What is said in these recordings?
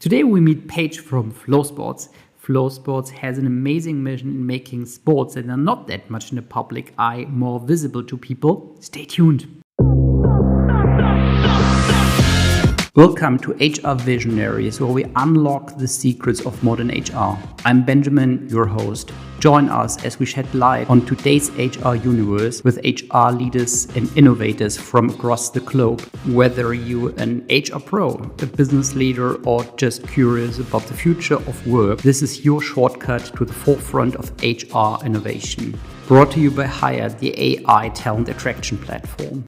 Today we meet Paige from FloSports. FloSports has an amazing mission in making sports that are not that much in the public eye more visible to people. Stay tuned. Welcome to HR Visionaries, where we unlock the secrets of modern HR. I'm Benjamin, your host. Join us as we shed light on today's HR universe with HR leaders and innovators from across the globe. Whether you're an HR pro, a business leader, or just curious about the future of work, this is your shortcut to the forefront of HR innovation. Brought to you by Hire, the AI talent attraction platform.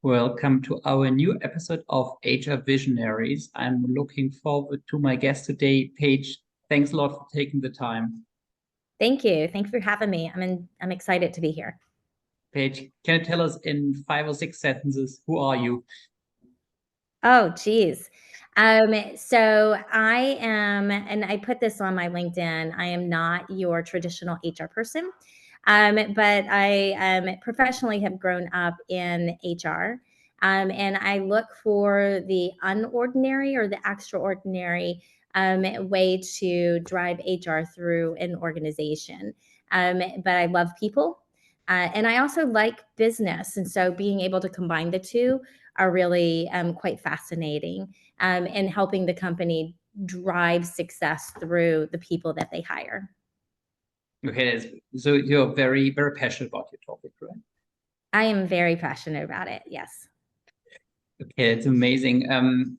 Welcome to our new episode of HR Visionaries. I'm looking forward to my guest today, Paige. Thanks a lot for taking the time. Thank you. Thanks for having me. I'm excited to be here. Paige, can you tell us in 5 or 6 sentences, who are you? Oh, geez. So I am, and I put this on my LinkedIn, I am not your traditional HR person, but I professionally have grown up in HR. And I look for the unordinary or the extraordinary way to drive HR through an organization. But I love people. And I also like business. And so being able to combine the two are really quite fascinating in helping the company drive success through the people that they hire. Okay, so you're very, very passionate about your topic, right? I am very passionate about it, yes. Okay, it's amazing.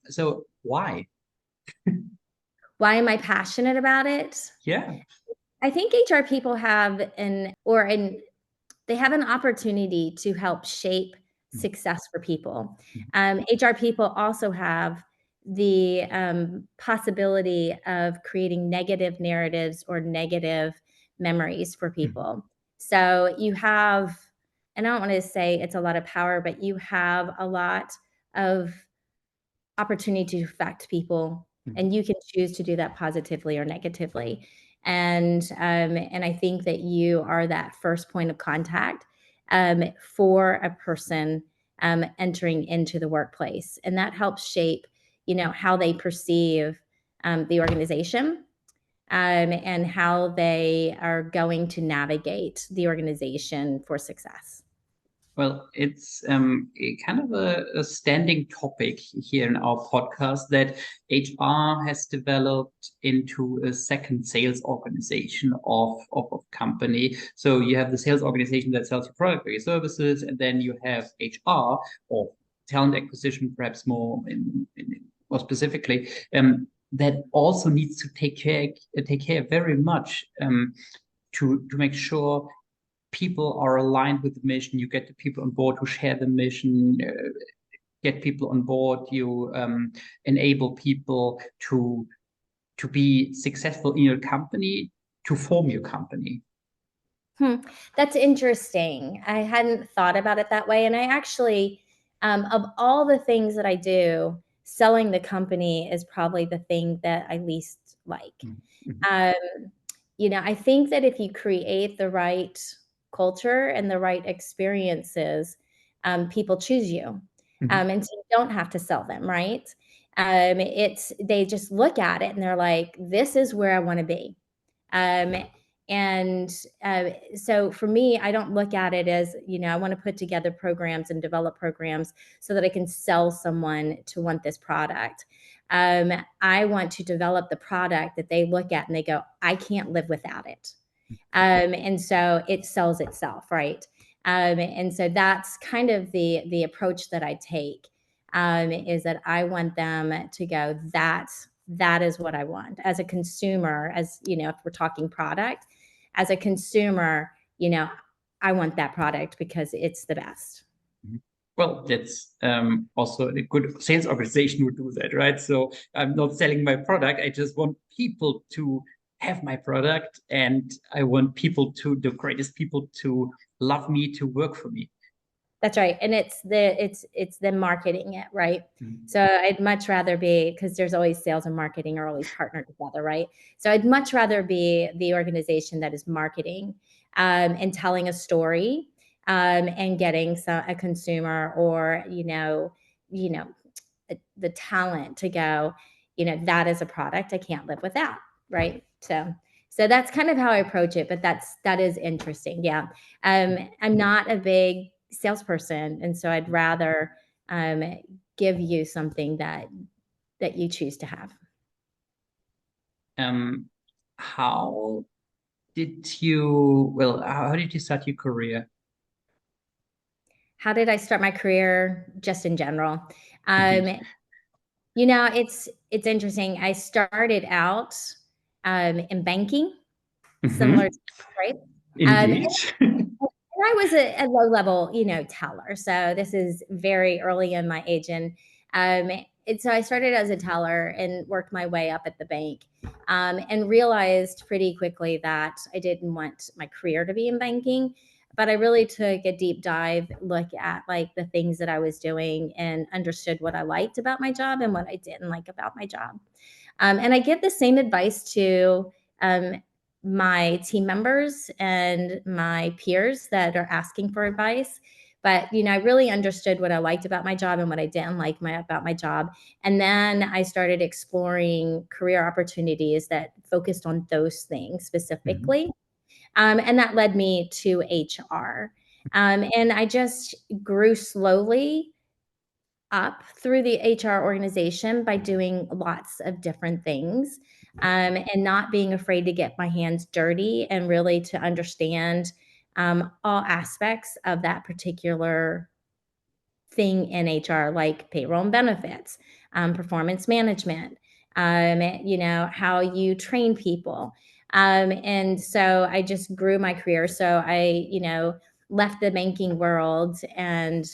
So why? Why am I passionate about it? Yeah. I think HR people have they have an opportunity to help shape success for people. HR people also have the possibility of creating negative narratives or negative memories for people. So you have, and I don't want to say it's a lot of power, but you have a lot of opportunity to affect people, and you can choose to do that positively or negatively. And I think that you are that first point of contact for a person entering into the workplace, and that helps shape, how they perceive the organization and how they are going to navigate the organization for success. Well, it's kind of a standing topic here in our podcast that HR has developed into a second sales organization of a company. So you have the sales organization that sells your product or your services, and then you have HR or talent acquisition, perhaps more specifically, that also needs to take care very much to make sure people are aligned with the mission. You get the people on board who share the mission, get people on board. You enable people to be successful in your company, to form your company. That's interesting. I hadn't thought about it that way. And I actually, of all the things that I do, selling the company is probably the thing that I least like. I think that if you create the right culture and the right experiences, people choose you. And so you don't have to sell them, right? They just look at it and they're like, this is where I want to be. So for me, I don't look at it as, I want to put together programs and develop programs so that I can sell someone to want this product. I want to develop the product that they look at and they go, I can't live without it. And so it sells itself, right? And so that's kind of the approach that I take, is that I want them to go, that is what I want as a consumer. As if we're talking product, as a consumer, I want that product because it's the best. Well, that's also a good sales organization would do that, right? So I'm not selling my product. I just want people to have my product, and I want the greatest people to love me, to work for me. That's right. And it's them marketing it, right? So I'd much rather be, because there's always sales and marketing are always partnered together, right? So I'd much rather be the organization that is marketing and telling a story and getting a consumer or, the talent to go, that is a product I can't live without, right? So that's kind of how I approach it, but that is interesting. Yeah. I'm not a big salesperson, and so I'd rather give you something that you choose to have. How did how did you start your career? How did I start my career just in general? Indeed. It's interesting. I started out in banking, similar to, right? And Indeed. I was a low level, teller. So this is very early in my age. And so I started as a teller and worked my way up at the bank, and realized pretty quickly that I didn't want my career to be in banking. But I really took a deep dive look at like the things that I was doing and understood what I liked about my job and what I didn't like about my job. And I give the same advice to my team members and my peers that are asking for advice. But I really understood what I liked about my job and what I didn't like about my job. And then I started exploring career opportunities that focused on those things specifically. And that led me to HR. And I just grew slowly up through the HR organization by doing lots of different things, and not being afraid to get my hands dirty and really to understand all aspects of that particular thing in HR, like payroll and benefits, performance management, how you train people. And so I just grew my career. So I, left the banking world and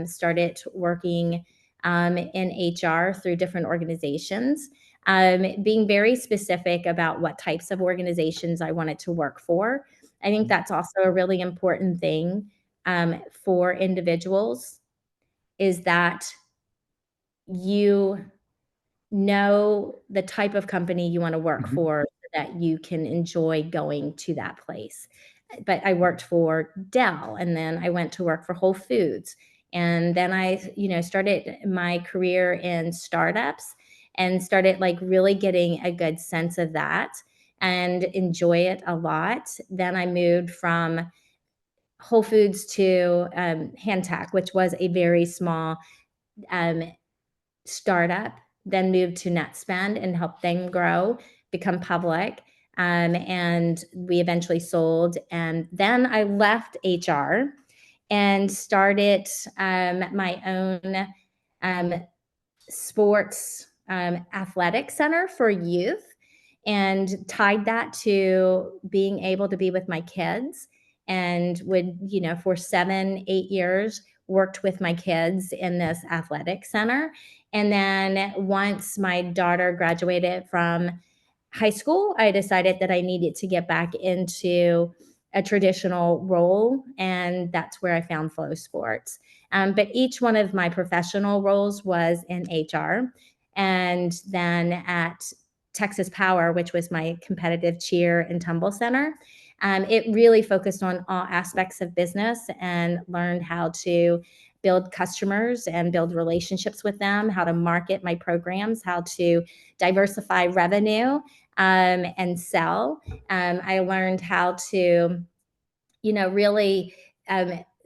started working in HR through different organizations, being very specific about what types of organizations I wanted to work for. I think that's also a really important thing for individuals, is that you know the type of company you want to work for so that you can enjoy going to that place. But I worked for Dell, and then I went to work for Whole Foods. And then I, started my career in startups and started like really getting a good sense of that and enjoy it a lot. Then I moved from Whole Foods to Handtech, which was a very small um, startup, then moved to NetSpend and helped them grow, become public. And we eventually sold. And then I left HR and started my own sports athletic center for youth, and tied that to being able to be with my kids, and would, for 7-8 years, worked with my kids in this athletic center. And then once my daughter graduated from high school, I decided that I needed to get back into a traditional role, and that's where I found FloSports. But each one of my professional roles was in HR. And then at Texas Power, which was my competitive cheer and tumble center, it really focused on all aspects of business and learned how to build customers and build relationships with them, how to market my programs, how to diversify revenue and sell. I learned how to, really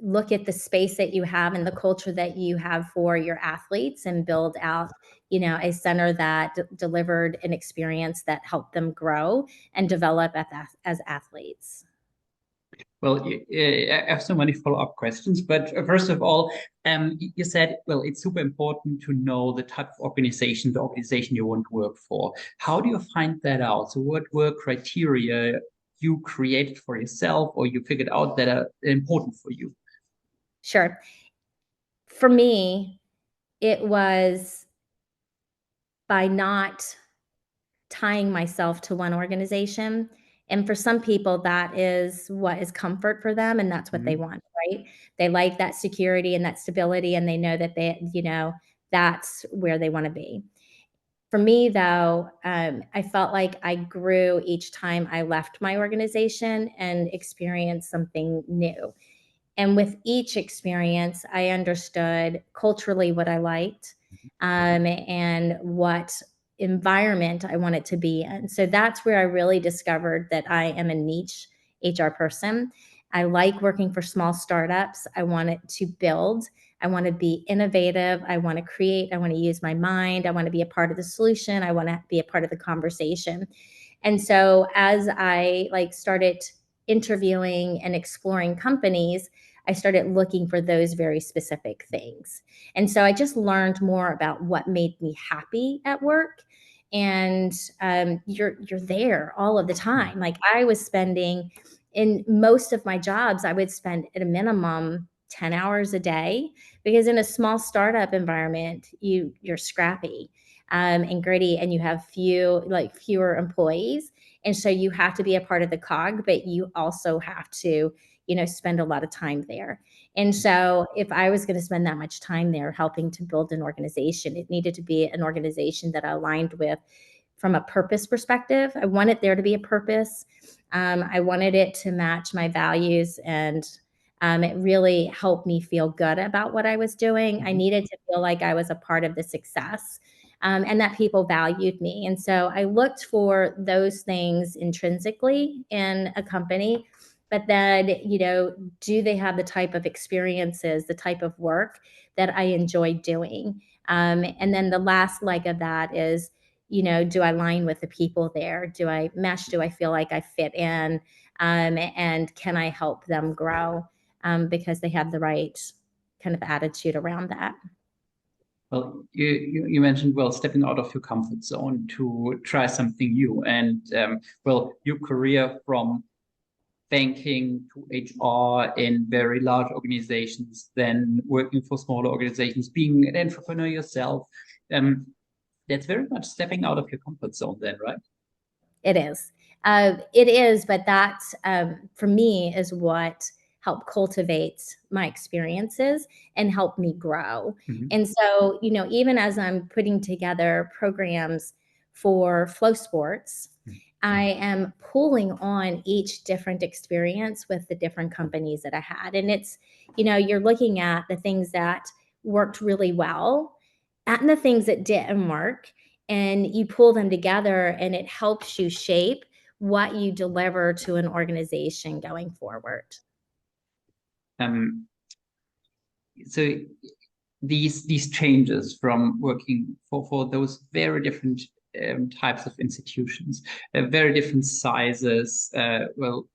look at the space that you have and the culture that you have for your athletes, and build out, a center that delivered an experience that helped them grow and develop as athletes. Well, I have so many follow-up questions, but first of all, you said, well, it's super important to know the type of organization, the organization you want to work for. How do you find that out? So what were criteria you created for yourself, or you figured out that are important for you? Sure. For me, it was by not tying myself to one organization. And for some people, that is what is comfort for them, and that's what they want, right? They like that security and that stability, and they know that that's where they want to be. For me, though, I felt like I grew each time I left my organization and experienced something new. And with each experience, I understood culturally what I liked, and what environment I wanted to be in. So that's where I really discovered that I am a niche HR person. I like working for small startups. I wanted to build. I want to be innovative. I want to create. I want to use my mind. I want to be a part of the solution. I want to be a part of the conversation. And so as I started interviewing and exploring companies, I started looking for those very specific things. And so I just learned more about what made me happy at work. And you're there all of the time. Like I was spending, in most of my jobs, I would spend at a minimum 10 hours a day, because in a small startup environment, you're scrappy and gritty, and you have fewer employees. And so you have to be a part of the cog, but you also have to, spend a lot of time there. And so if I was going to spend that much time there helping to build an organization, it needed to be an organization that I aligned with from a purpose perspective. I wanted there to be a purpose. I wanted it to match my values, and it really helped me feel good about what I was doing. I needed to feel like I was a part of the success, and that people valued me. And so I looked for those things intrinsically in a company. But then, do they have the type of experiences, the type of work that I enjoy doing? And then the last leg of that is, do I align with the people there? Do I mesh? Do I feel like I fit in? And can I help them grow? Because they have the right kind of attitude around that. Well, you mentioned, well, stepping out of your comfort zone to try something new. And well, your career from banking to HR in very large organizations, then working for smaller organizations, being an entrepreneur yourself, that's very much stepping out of your comfort zone then, right? It is. It is, but that, for me, is what helped cultivate my experiences and help me grow. And so, even as I'm putting together programs for FloSports, I am pulling on each different experience with the different companies that I had. And it's, you're looking at the things that worked really well and the things that didn't work, and you pull them together, and it helps you shape what you deliver to an organization going forward. So these changes from working for those very different types of institutions, very different sizes. Well,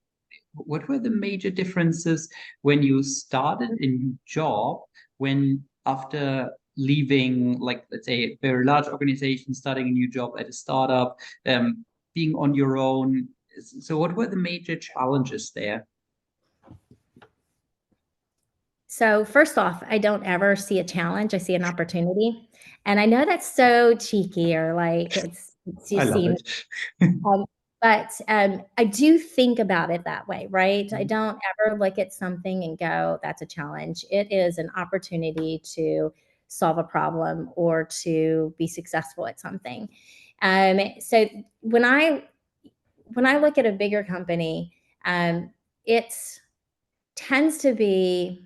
what were the major differences when you started a new job, when after leaving, like, let's say, a very large organization, starting a new job at a startup, being on your own? So what were the major challenges there? So first off, I don't ever see a challenge. I see an opportunity. And I know that's so cheeky, or like it's I just love seems, it. but I do think about it that way, right? I don't ever look at something and go, that's a challenge. It is an opportunity to solve a problem or to be successful at something. So when I look at a bigger company, it tends to be,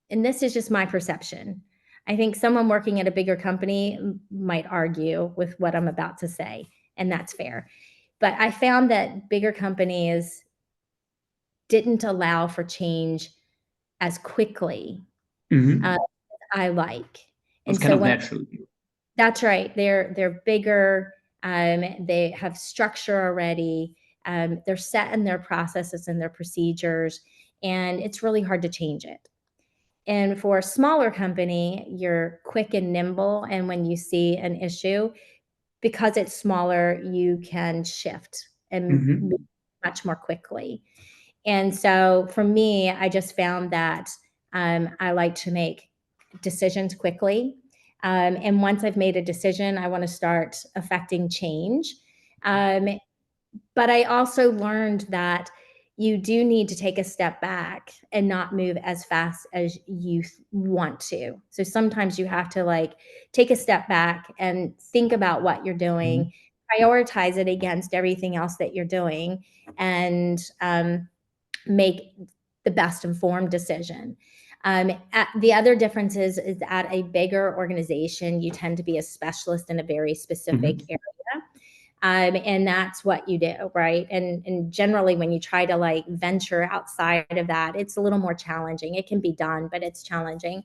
and this is just my perception, I think someone working at a bigger company might argue with what I'm about to say, and that's fair. But I found that bigger companies didn't allow for change as quickly as I like. It's And kind so of natural. that's right, they're bigger, they have structure already, they're set in their processes and their procedures, and it's really hard to change it. And for a smaller company, you're quick and nimble, and when you see an issue, because it's smaller, you can shift and move much more quickly. And so for me, I just found that I like to make decisions quickly. And once I've made a decision, I want to start affecting change. But I also learned that you do need to take a step back and not move as fast as you want to. So sometimes you have to take a step back and think about what you're doing, prioritize it against everything else that you're doing, and make the best informed decision. The other difference is at a bigger organization, you tend to be a specialist in a very specific area. And that's what you do, right? And generally, when you try to like venture outside of that, it's a little more challenging. It can be done, but it's challenging.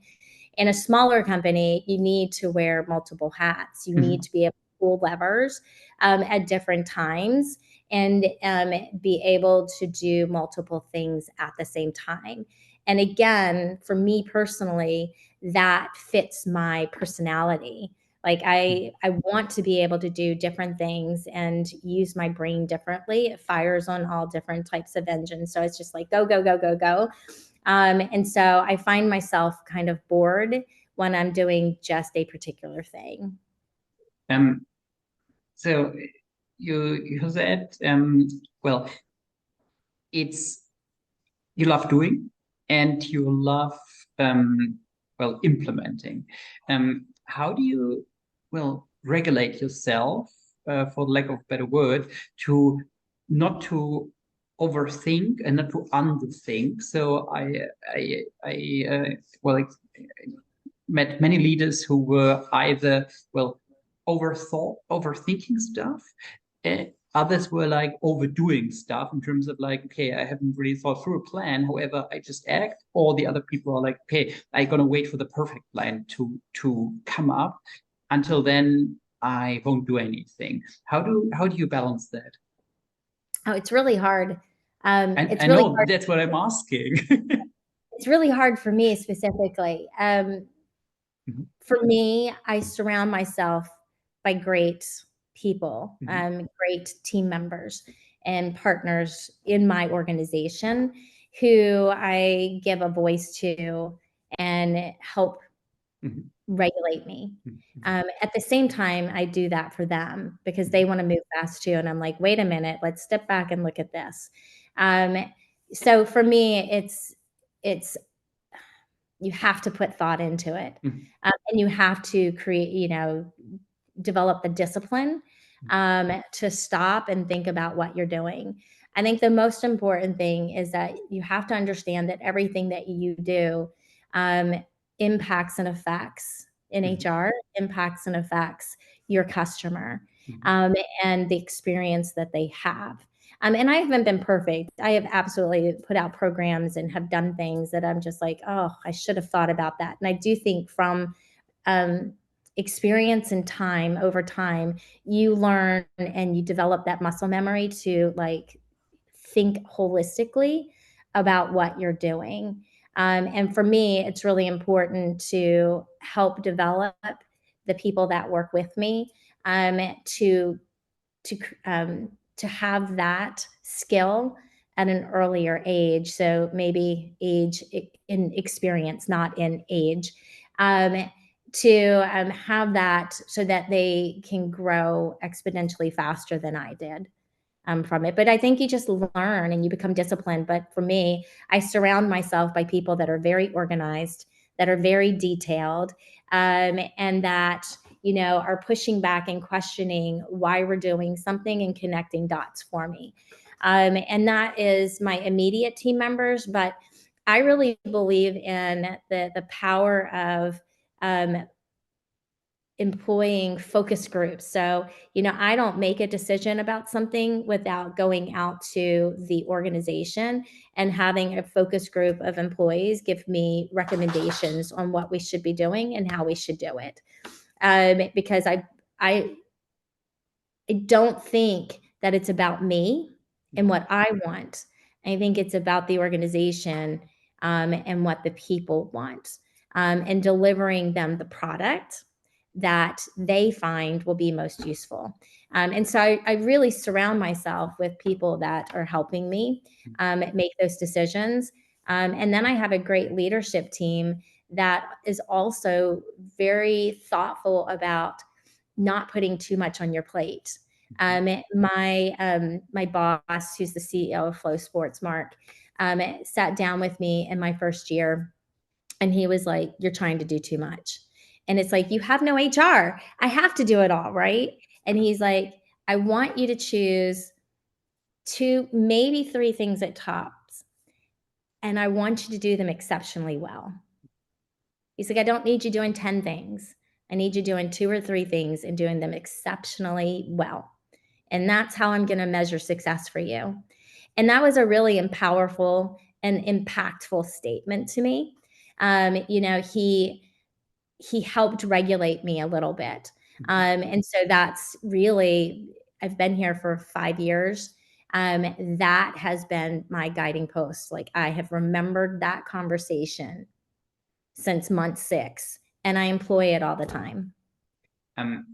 In a smaller company, you need to wear multiple hats. You need to be able to pull levers at different times and be able to do multiple things at the same time. And again, for me personally, that fits my personality. Like I want to be able to do different things and use my brain differently. It fires on all different types of engines. So it's just like go, go, go, go, go. And so I find myself kind of bored when I'm doing just a particular thing. So you said, well, it's you love doing and you love implementing. How do you regulate yourself, for lack of a better word, to not to overthink and not to underthink? So I met many leaders who were either overthinking stuff. Others were like overdoing stuff in terms of like, okay, I haven't really thought through a plan. However, I just act. Or the other people are like, okay, I'm gonna wait for the perfect plan to come up. Until then, I won't do anything. How do you balance that? Oh, it's really hard. I know hard. That's what I'm asking. It's really hard for me specifically. For me, I surround myself by great people, great team members and partners in my organization who I give a voice to and help regulate me. At the same time, I do that for them because they want to move fast too. And I'm like, wait a minute, let's step back and look at this. So for me, it's you have to put thought into it, and you have to create, develop the discipline to stop and think about what you're doing. I think the most important thing is that you have to understand that everything that you do impacts and affects in HR, impacts and affects your customer and the experience that they have. And I haven't been perfect. I have absolutely put out programs and have done things that I'm just like, oh, I should have thought about that. And I do think from experience and time over time, you learn and you develop that muscle memory to like think holistically about what you're doing. And for me, it's really important to help develop the people that work with me to have that skill at an earlier age. So maybe age in experience, not in age, to have that so that they can grow exponentially faster than I did from it. But I think you just learn and you become disciplined. But for me, I surround myself by people that are very organized, that are very detailed, and that are pushing back and questioning why we're doing something and connecting dots for me. And that is my immediate team members. But I really believe in the power of employing focus groups. So, I don't make a decision about something without going out to the organization and having a focus group of employees give me recommendations on what we should be doing and how we should do it. Because I don't think that it's about me and what I want. I think it's about the organization and what the people want, and delivering them the product that they find will be most useful. And so I really surround myself with people that are helping me make those decisions. And then I have a great leadership team that is also very thoughtful about not putting too much on your plate. My boss, who's the CEO of FloSports, Mark, sat down with me in my first year, and he was like, "You're trying to do too much." And it's like, you have no HR. I have to do it all, right? And he's like, I want you to choose 2, maybe 3 things at tops and I want you to do them exceptionally well. He's like, I don't need you doing 10 things. I need you doing 2 or 3 things and doing them exceptionally well. And that's how I'm going to measure success for you. And that was a really powerful and impactful statement to me. He helped regulate me a little bit. And so that's really, I've been here for 5 years. That has been my guiding post. Like, I have remembered that conversation since month 6, and I employ it all the time.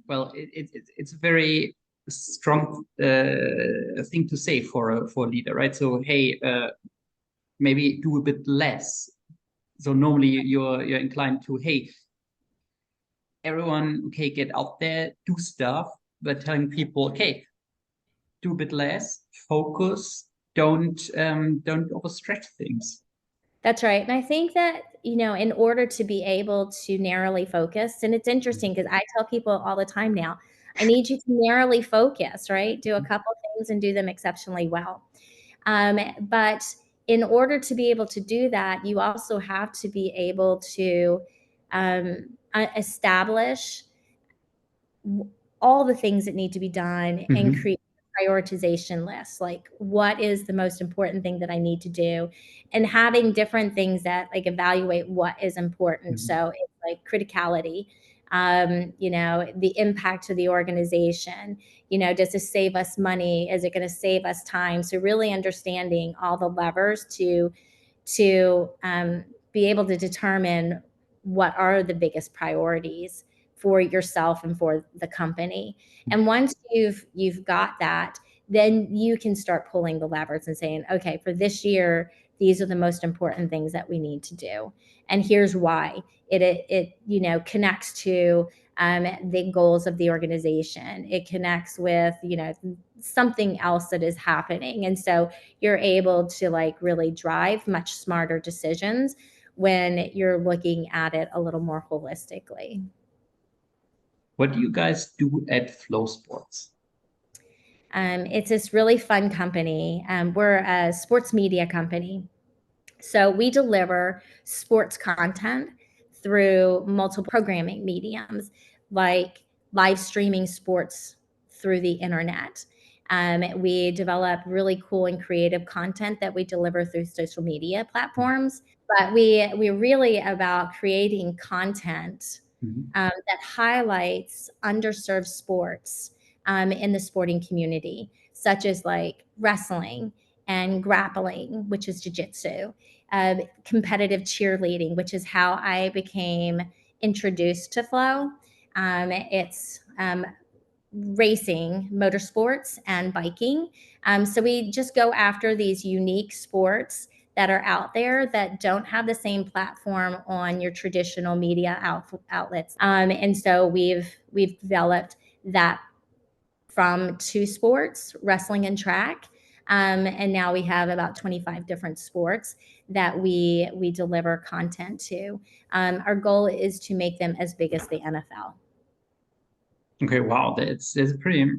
Well, it's a very strong thing to say for a leader, right? So, hey, maybe do a bit less. So normally you're inclined to, hey, everyone, okay, get out there, do stuff, but telling people, okay, do a bit less, focus, don't overstretch things. That's right. And I think that, in order to be able to narrowly focus, and it's interesting because I tell people all the time now, I need you to narrowly focus, right? Do a couple things and do them exceptionally well. But in order to be able to do that, you also have to be able to establish all the things that need to be done and create prioritization lists, like what is the most important thing that I need to do, and having different things that like evaluate what is important. So it's like criticality, the impact to the organization, does this save us money? Is it going to save us time? So really understanding all the levers to be able to determine what are the biggest priorities for yourself and for the company. And once you've got that, then you can start pulling the levers and saying, okay, for this year, these are the most important things that we need to do. And here's why. It connects to the goals of the organization. It connects with, something else that is happening. And so you're able to like really drive much smarter decisions when you're looking at it a little more holistically. What do you guys do at FloSports? It's this really fun company. We're a sports media company. So we deliver sports content through multiple programming mediums, like live streaming sports through the internet. We develop really cool and creative content that we deliver through social media platforms. But we're really about creating content that highlights underserved sports in the sporting community, such as like wrestling and grappling, which is jiu-jitsu, competitive cheerleading, which is how I became introduced to Flow. It's racing, motorsports, and biking. So we just go after these unique sports that are out there that don't have the same platform on your traditional media outlets. And so we've developed that from 2 sports, wrestling and track. And now we have about 25 different sports that we deliver content to. Our goal is to make them as big as the NFL. Okay, wow, that's a pretty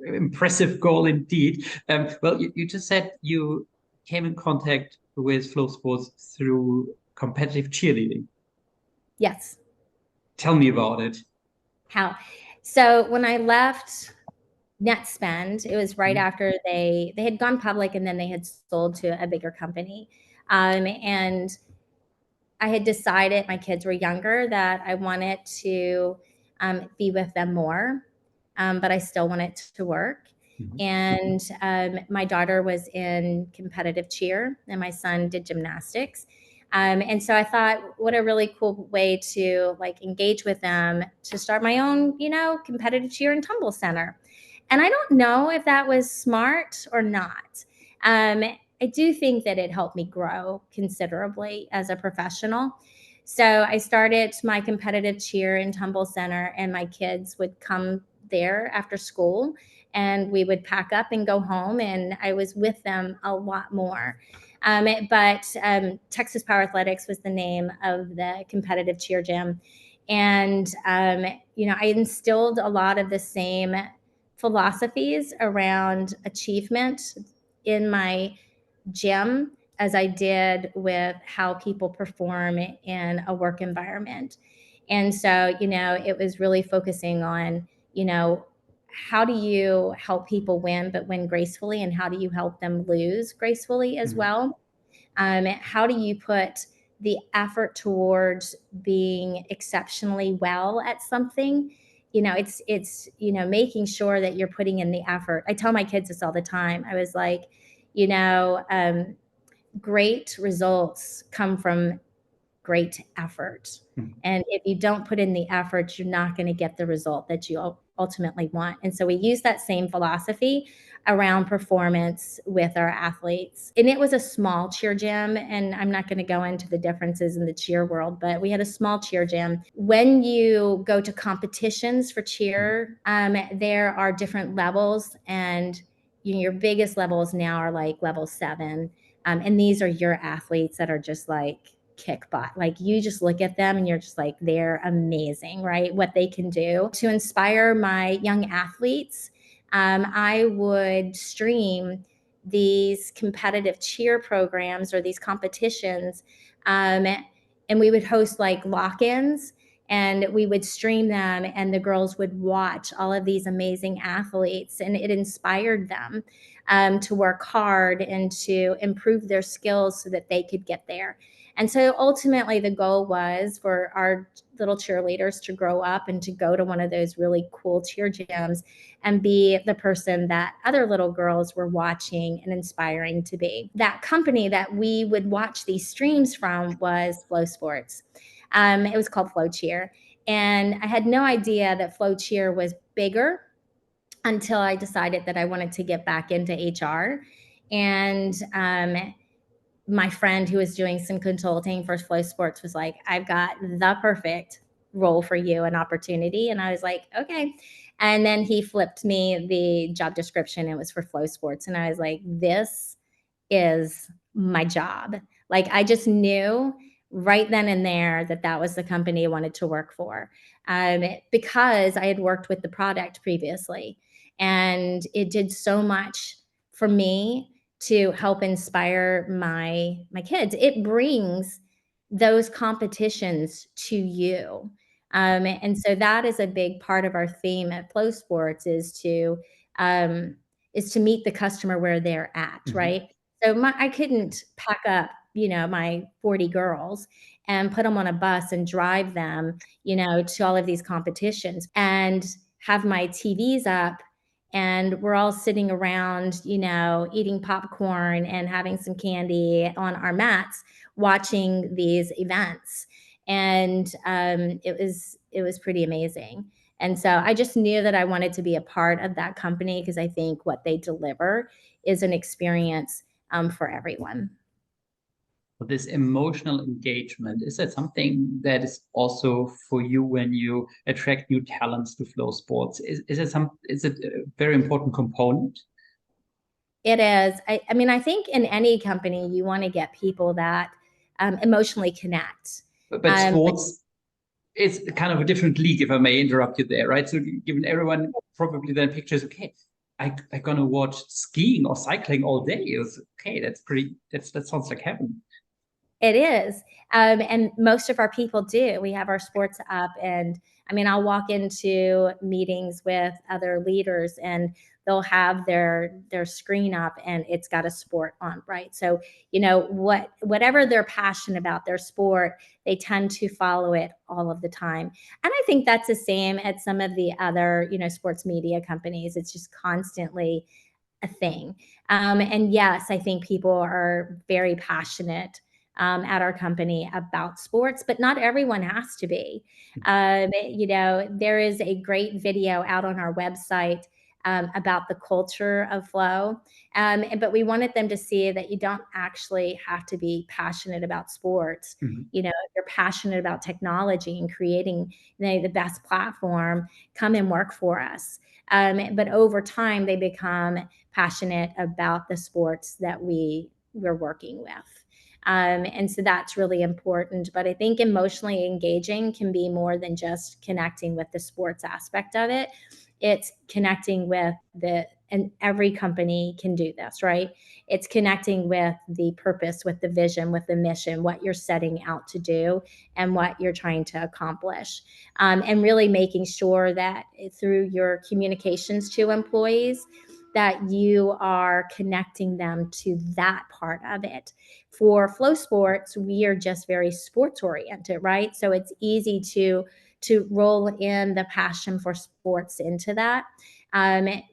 impressive goal indeed. Well, you just said you came in contact with FloSports through competitive cheerleading. Yes. Tell me about it. How? So when I left NetSpend, it was right after they had gone public and then they had sold to a bigger company. And I had decided, my kids were younger, that I wanted to be with them more, but I still wanted to work. And my daughter was in competitive cheer and my son did gymnastics. And so I thought, what a really cool way to like engage with them, to start my own, competitive cheer and tumble center. And I don't know if that was smart or not. I do think that it helped me grow considerably as a professional. So I started my competitive cheer and tumble center, and my kids would come there after school and we would pack up and go home, and I was with them a lot more. But Texas Power Athletics was the name of the competitive cheer gym. And, I instilled a lot of the same philosophies around achievement in my gym as I did with how people perform in a work environment. And so, it was really focusing on, how do you help people win, but win gracefully? And how do you help them lose gracefully as well? How do you put the effort towards being exceptionally well at something? It's making sure that you're putting in the effort. I tell my kids this all the time. I was like, you know, um, great results come from great effort. And if you don't put in the effort, you're not going to get the result that you ultimately want. And so we use that same philosophy around performance with our athletes. And it was a small cheer gym. And I'm not going to go into the differences in the cheer world, but we had a small cheer gym. When you go to competitions for cheer, there are different levels. And your biggest levels now are like level 7. And these are your athletes that are just like kick butt. Like you just look at them and you're just like, they're amazing, right? What they can do. To inspire my young athletes, I would stream these competitive cheer programs or these competitions. And we would host like lock-ins and we would stream them and the girls would watch all of these amazing athletes and it inspired them to work hard and to improve their skills so that they could get there. And so ultimately the goal was for our little cheerleaders to grow up and to go to one of those really cool cheer gyms and be the person that other little girls were watching and inspiring to be. That company that we would watch these streams from was FloSports. It was called Flow Cheer. And I had no idea that Flow Cheer was bigger until I decided that I wanted to get back into HR. And my friend who was doing some consulting for FloSports was like, I've got the perfect role for you, an opportunity. And I was like, okay. And then he flipped me the job description. It was for FloSports. And I was like, this is my job. Like I just knew right then and there that that was the company I wanted to work for, because I had worked with the product previously. And it did so much for me to help inspire my kids. It brings those competitions to you. And so that is a big part of our theme at FloSports is to meet the customer where they're at, right? So I couldn't pack up, my 40 girls and put them on a bus and drive them, to all of these competitions and have my TVs up and we're all sitting around, eating popcorn and having some candy on our mats, watching these events. And it was pretty amazing. And so I just knew that I wanted to be a part of that company because I think what they deliver is an experience for everyone. This emotional engagement, is that something that is also for you when you attract new talents to FloSports? Is it a very important component? It is. I mean, I think in any company you want to get people that emotionally connect. But sports, it's kind of a different league, if I may interrupt you there, right? So given everyone probably then pictures, okay, I'm gonna watch skiing or cycling all day. It's okay, that sounds like heaven. It is. And most of our people do. We have our sports up. And I mean, I'll walk into meetings with other leaders and they'll have their screen up and it's got a sport on, right? So, whatever they're passionate about their sport, they tend to follow it all of the time. And I think that's the same at some of the other, sports media companies. It's just constantly a thing. And yes, I think people are very passionate at our company about sports, but not everyone has to be. There is a great video out on our website about the culture of flow. But we wanted them to see that you don't actually have to be passionate about sports. If you're passionate about technology and creating the best platform, come and work for us. But over time, they become passionate about the sports that we're working with. And so that's really important. But I think emotionally engaging can be more than just connecting with the sports aspect of it. It's connecting with and every company can do this, right? It's connecting with the purpose, with the vision, with the mission, what you're setting out to do and what you're trying to accomplish. And really making sure that through your communications to employees, that you are connecting them to that part of it. For FloSports, we are just very sports oriented, right? So it's easy to roll in the passion for sports into that.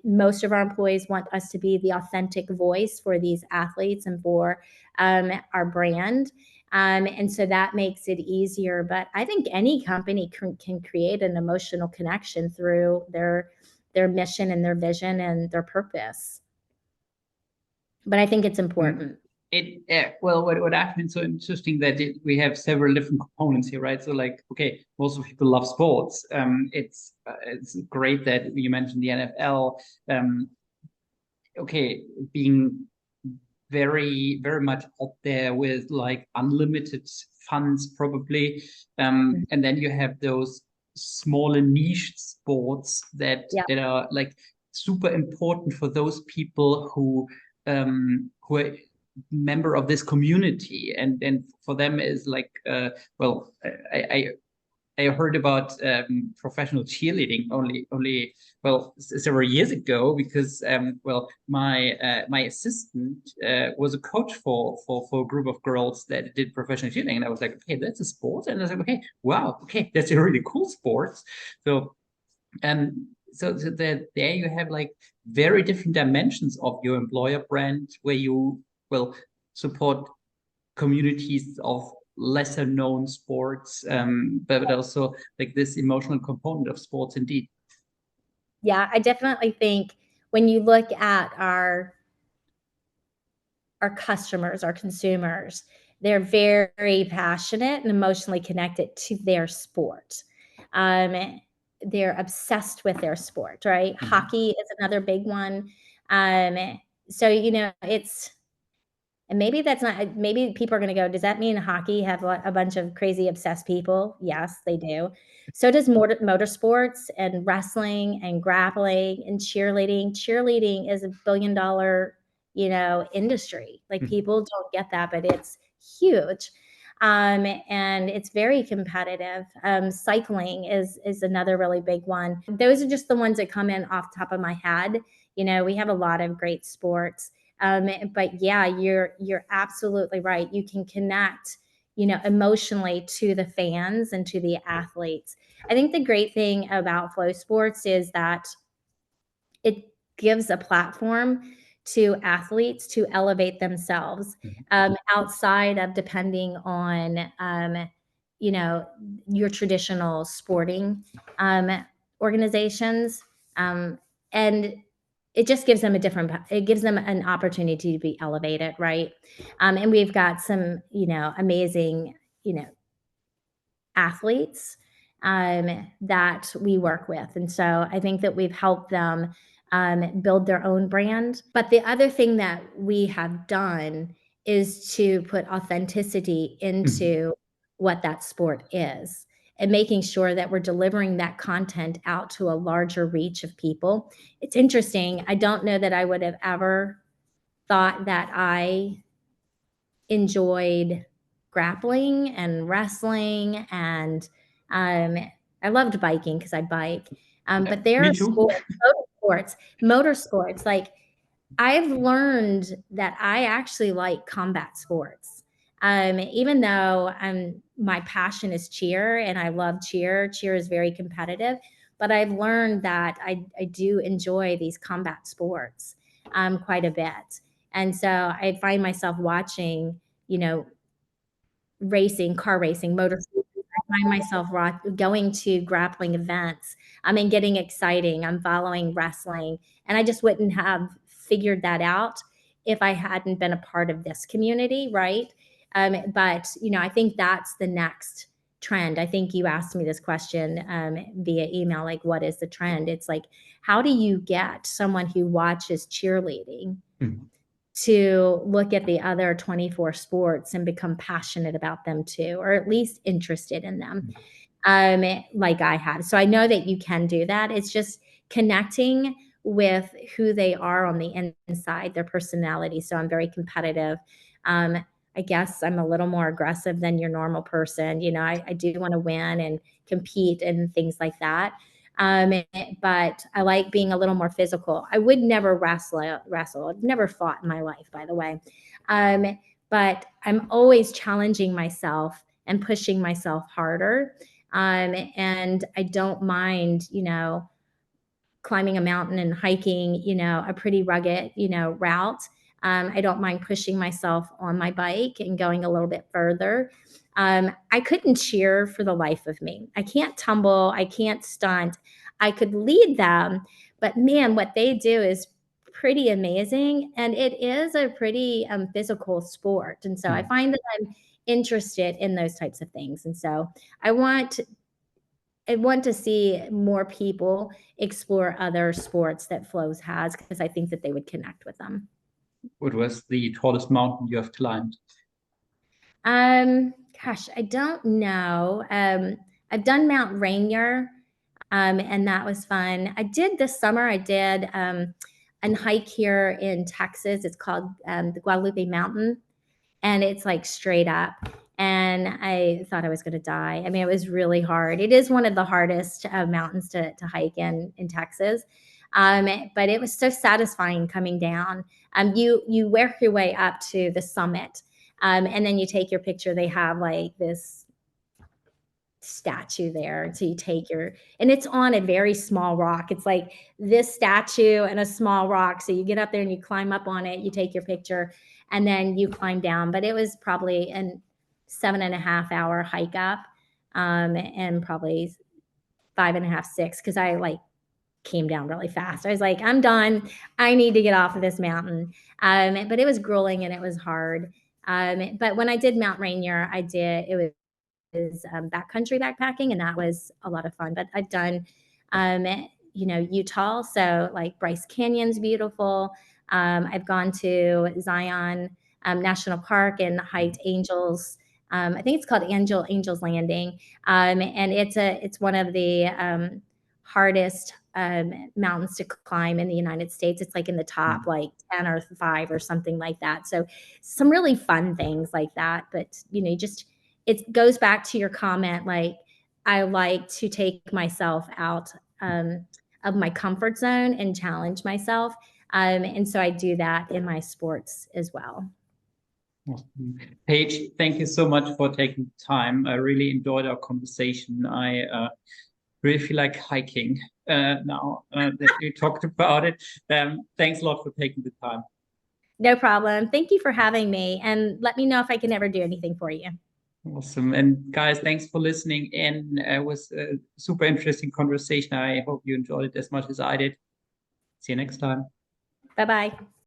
Most of our employees want us to be the authentic voice for these athletes and for our brand. And so that makes it easier. But I think any company can create an emotional connection through their mission and their vision and their purpose. But I think it's important. Well, what I find so interesting that we have several different components here, right? So like, okay, most of people love sports. It's great that you mentioned the NFL. Okay, being very, very much up there with like unlimited funds probably. And then you have those smaller niche sports that are like super important for those people who are member of this community, and for them is like well, I heard about professional cheerleading only well several years ago, because well, my assistant was a coach for a group of girls that did professional cheerleading, and I was like, okay, that's a sport, and I was like, okay, wow, okay, that's a really cool sport. So so that there you have like very different dimensions of your employer brand, where you will support communities of lesser known sports, but also like this emotional component of sports indeed. Yeah, I definitely think when you look at our customers, our consumers, they're very passionate and emotionally connected to their sport. They're obsessed with their sport, right? Mm-hmm. Hockey is another big one. So, and maybe that's not, maybe people are going to go, does that mean hockey have a bunch of crazy obsessed people? Yes, they do. So does motorsports and wrestling and grappling and cheerleading. Cheerleading is $1 billion, industry. Like people don't get that, but it's huge. And it's very competitive. Cycling is another really big one. Those are just the ones that come in off the top of my head. We have a lot of great sports. But yeah, you're absolutely right. You can connect, emotionally to the fans and to the athletes. I think the great thing about FloSports is that it gives a platform to athletes to elevate themselves outside of depending on, your traditional sporting organizations. And it just gives them it gives them an opportunity to be elevated, right? And we've got some, amazing, athletes that we work with. And so I think that we've helped them build their own brand. But the other thing that we have done is to put authenticity into what that sport is, and making sure that we're delivering that content out to a larger reach of people. It's interesting. I don't know that I would have ever thought that I enjoyed grappling and wrestling, and I loved biking because I bike. But there are motorsports. Like I've learned that I actually like combat sports. Even though my passion is cheer and I love cheer. Cheer is very competitive, but I've learned that I do enjoy these combat sports quite a bit. And so I find myself watching, car racing, motorcycles. I find myself going to grappling events. Getting exciting. I'm following wrestling. And I just wouldn't have figured that out if I hadn't been a part of this community, right? But, I think that's the next trend. I think you asked me this question via email, like, what is the trend? It's like, how do you get someone who watches cheerleading to look at the other 24 sports and become passionate about them too, or at least interested in them, like I had. So I know that you can do that. It's just connecting with who they are on the inside, their personality. So I'm very competitive. I guess I'm a little more aggressive than your normal person. You know, I do want to win and compete and things like that. But I like being a little more physical. I would never wrestle. I've never fought in my life, by the way. But I'm always challenging myself and pushing myself harder. And I don't mind, you know, climbing a mountain and hiking, you know, a pretty rugged, you know, route. I don't mind pushing myself on my bike and going a little bit further. I couldn't cheer for the life of me. I can't tumble. I can't stunt. I could lead them, but man, what they do is pretty amazing. And it is a pretty physical sport. And so I find that I'm interested in those types of things. And so I want to see more people explore other sports that Flows has, because I think that they would connect with them. What was the tallest mountain you have climbed? Gosh, I don't know. I've done Mount Rainier, and that was fun. I did this summer. I did a hike here in Texas. It's called the Guadalupe Mountain, and it's like straight up. And I thought I was going to die. I mean, it was really hard. It is one of the hardest mountains to hike in Texas. But it was so satisfying coming down. You work your way up to the summit, and then you take your picture. They have like this statue there. And so you take and it's on a very small rock. It's like this statue and a small rock. So you get up there and you climb up on it, you take your picture, and then you climb down. But it was probably a 7.5 hour hike up, and probably 5.5, 6, because I like came down really fast. I was like, I'm done. I need to get off of this mountain. But it was grueling and it was hard. But when I did Mount Rainier, it was backcountry backpacking, and that was a lot of fun. But I've done, you know, Utah, so like Bryce Canyon's beautiful. I've gone to Zion National Park and hiked Angels. I think it's called Angels Landing, and it's one of the hardest mountains to climb in the United States. It's like in the top like 10 or 5 or something like that. So some really fun things like that. But you know, it goes back to your comment. Like, I like to take myself out of my comfort zone and challenge myself. And so I do that in my sports as well. Awesome. Paige, thank you so much for taking the time. I really enjoyed our conversation. I really feel like hiking now that you talked about it. Thanks a lot for taking the time. No problem. Thank you for having me. And let me know if I can ever do anything for you. Awesome. And guys, thanks for listening in. It was a super interesting conversation. I hope you enjoyed it as much as I did. See you next time. Bye-bye.